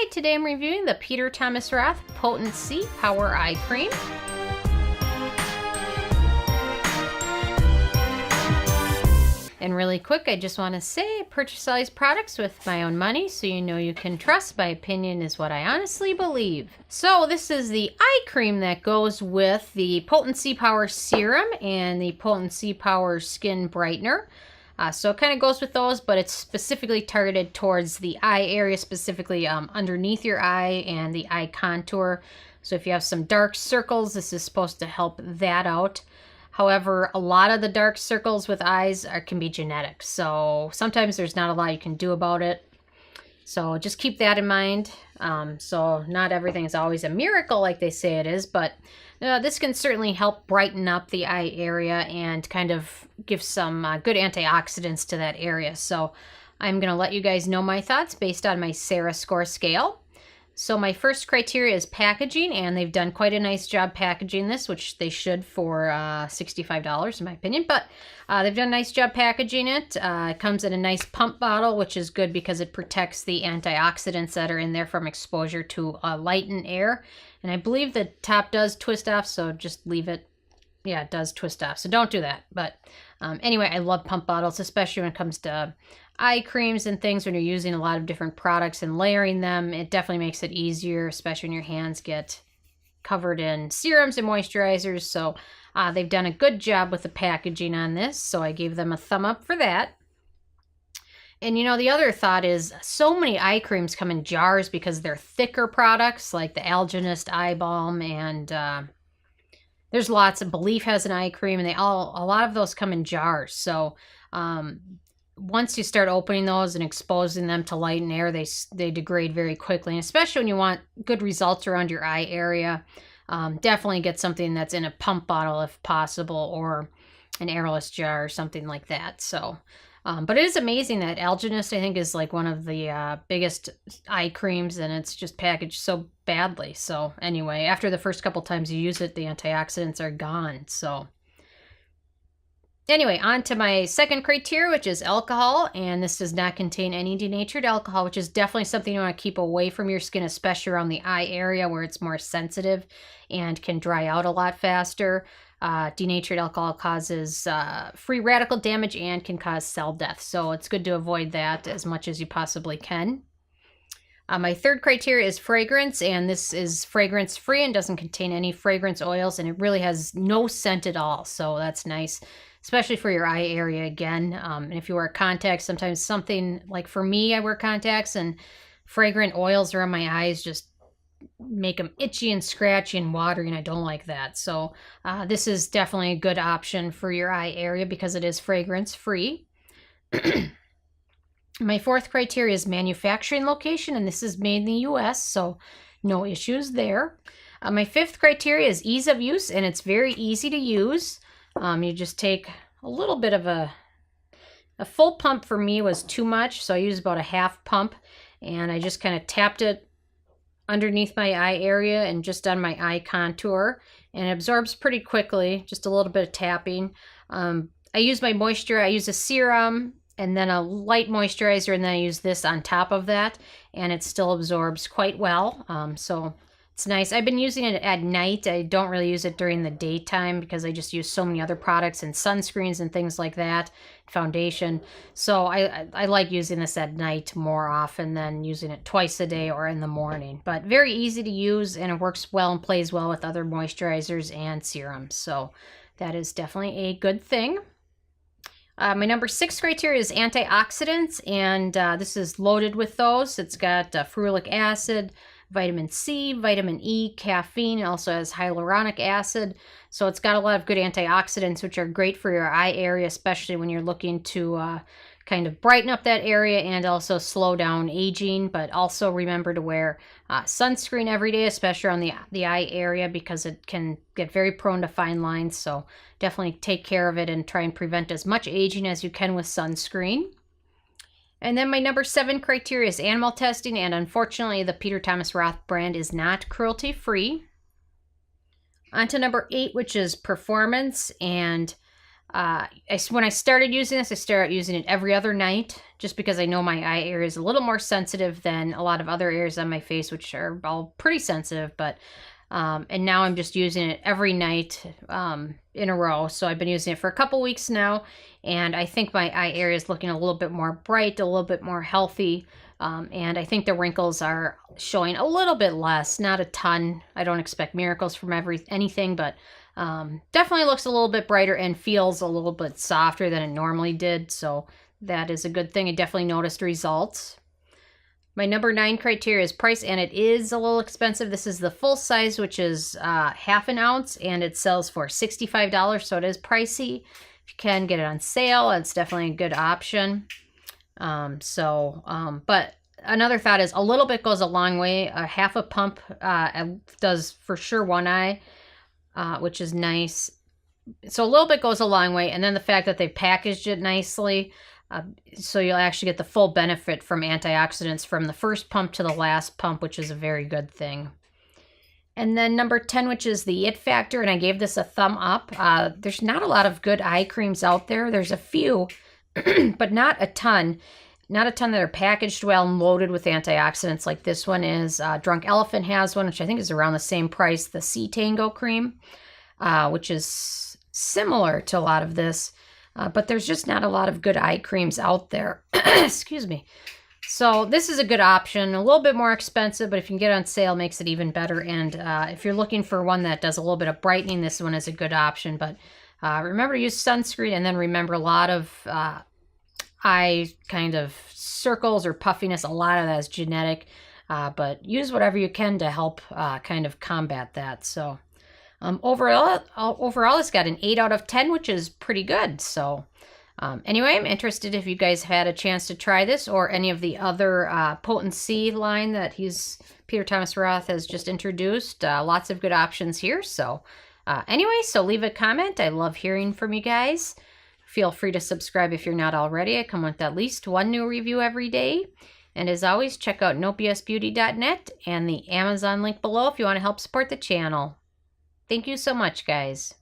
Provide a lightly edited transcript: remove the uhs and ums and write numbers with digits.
Hi, today I'm reviewing the Peter Thomas Roth Potency Power Eye Cream. And really quick, I just want to say I purchase all these products with my own money, so you know you can trust my opinion is what I honestly believe. So this is the eye cream that goes with the Potency Power Serum and the Potency Power Skin Brightener. So it kind of goes with those, but it's specifically targeted towards the eye area, specifically underneath your eye and the eye contour. So if you have some dark circles, this is supposed to help that out. However, a lot of the dark circles with eyes can be genetic. So sometimes there's not a lot you can do about it. So just keep that in mind. So not everything is always a miracle like they say it is, but this can certainly help brighten up the eye area and kind of give some good antioxidants to that area. So I'm going to let you guys know my thoughts based on my Sarah score scale. So my first criteria is packaging, and they've done quite a nice job packaging this, which they should for $65 in my opinion, but they've done a nice job packaging it. It comes in a nice pump bottle, which is good because it protects the antioxidants that are in there from exposure to light and air. And I believe the top does twist off, so just leave it. Yeah, it does twist off, so don't do that. But anyway, I love pump bottles, especially when it comes to eye creams and things. When you're using a lot of different products and layering them, it definitely makes it easier, especially when your hands get covered in serums and moisturizers. So they've done a good job with the packaging on this, so I gave them a thumb up for that. And you know, the other thought is so many eye creams come in jars because they're thicker products, like the Algenist eye balm, and there's lots of Belief has an eye cream, and a lot of those come in jars. So once you start opening those and exposing them to light and air, they degrade very quickly. And especially when you want good results around your eye area, definitely get something that's in a pump bottle if possible, or an airless jar or something like that. So, but it is amazing that Algenist, I think, is like one of the biggest eye creams, and it's just packaged so badly. So anyway, after the first couple times you use it, the antioxidants are gone. So anyway, on to my second criteria, which is alcohol, and this does not contain any denatured alcohol, which is definitely something you want to keep away from your skin, especially around the eye area where it's more sensitive and can dry out a lot faster. Denatured alcohol causes free radical damage and can cause cell death, so it's good to avoid that as much as you possibly can. My third criteria is fragrance, and this is fragrance free and doesn't contain any fragrance oils, and it really has no scent at all, so that's nice, especially for your eye area again. And if you wear contacts, sometimes something like, for me, I wear contacts and fragrant oils around my eyes just make them itchy and scratchy and watery, and I don't like that. So this is definitely a good option for your eye area because it is fragrance free. My fourth criteria is manufacturing location, and this is made in the US, so no issues there. My fifth criteria is ease of use, and it's very easy to use. You just take a little bit of a full pump for me was too much, so I used about a half pump, and I just kind of tapped it underneath my eye area and just on my eye contour, and it absorbs pretty quickly, just a little bit of tapping. I use my moisture, I use a serum and then a light moisturizer, and then I use this on top of that, and it still absorbs quite well. So it's nice. I've been using it at night. I don't really use it during the daytime because I just use so many other products and sunscreens and things like that, foundation. So I like using this at night more often than using it twice a day or in the morning. But very easy to use, and it works well and plays well with other moisturizers and serums. So that is definitely a good thing. My number 6 criteria is antioxidants, and this is loaded with those. It's got ferulic acid, vitamin C, vitamin E, caffeine. It also has hyaluronic acid. So it's got a lot of good antioxidants, which are great for your eye area, especially when you're looking to kind of brighten up that area and also slow down aging. But also remember to wear sunscreen every day, especially on the eye area, because it can get very prone to fine lines. So definitely take care of it and try and prevent as much aging as you can with sunscreen. And then my number 7 criteria is animal testing, and unfortunately the Peter Thomas Roth brand is not cruelty-free. On to number 8, which is performance, and when I started using this, I started using it every other night, just because I know my eye area is a little more sensitive than a lot of other areas on my face, which are all pretty sensitive. But and now I'm just using it every night in a row. So I've been using it for a couple weeks now, and I think my eye area is looking a little bit more bright, a little bit more healthy. And I think the wrinkles are showing a little bit less, not a ton. I don't expect miracles from anything, but definitely looks a little bit brighter and feels a little bit softer than it normally did. So that is a good thing. I definitely noticed results. My number 9 criteria is price, and it is a little expensive. This is the full size, which is half an ounce, and it sells for $65, so it is pricey. If you can get it on sale, it's definitely a good option. But another thought is a little bit goes a long way. Half a pump does for sure one eye, which is nice. So a little bit goes a long way, and then the fact that they packaged it nicely, so you'll actually get the full benefit from antioxidants from the first pump to the last pump, which is a very good thing. And then number 10, which is the It Factor, and I gave this a thumb up. There's not a lot of good eye creams out there. There's a few, but not a ton. Not a ton that are packaged well and loaded with antioxidants like this one is. Drunk Elephant has one, which I think is around the same price, the Sea Tango cream, which is similar to a lot of this. But there's just not a lot of good eye creams out there. Excuse me. So this is a good option. A little bit more expensive, but if you can get it on sale, it makes it even better. And if you're looking for one that does a little bit of brightening, this one is a good option. But remember to use sunscreen, and then remember a lot of eye kind of circles or puffiness. A lot of that is genetic. But use whatever you can to help kind of combat that. So overall, it's got an 8 out of 10, which is pretty good. So anyway, I'm interested if you guys had a chance to try this or any of the other Potency line that Peter Thomas Roth has just introduced. Lots of good options here. So anyway, so leave a comment. I love hearing from you guys. Feel free to subscribe if you're not already. I come with at least one new review every day. And as always, check out nopebsbeauty.net and the Amazon link below if you want to help support the channel. Thank you so much, guys.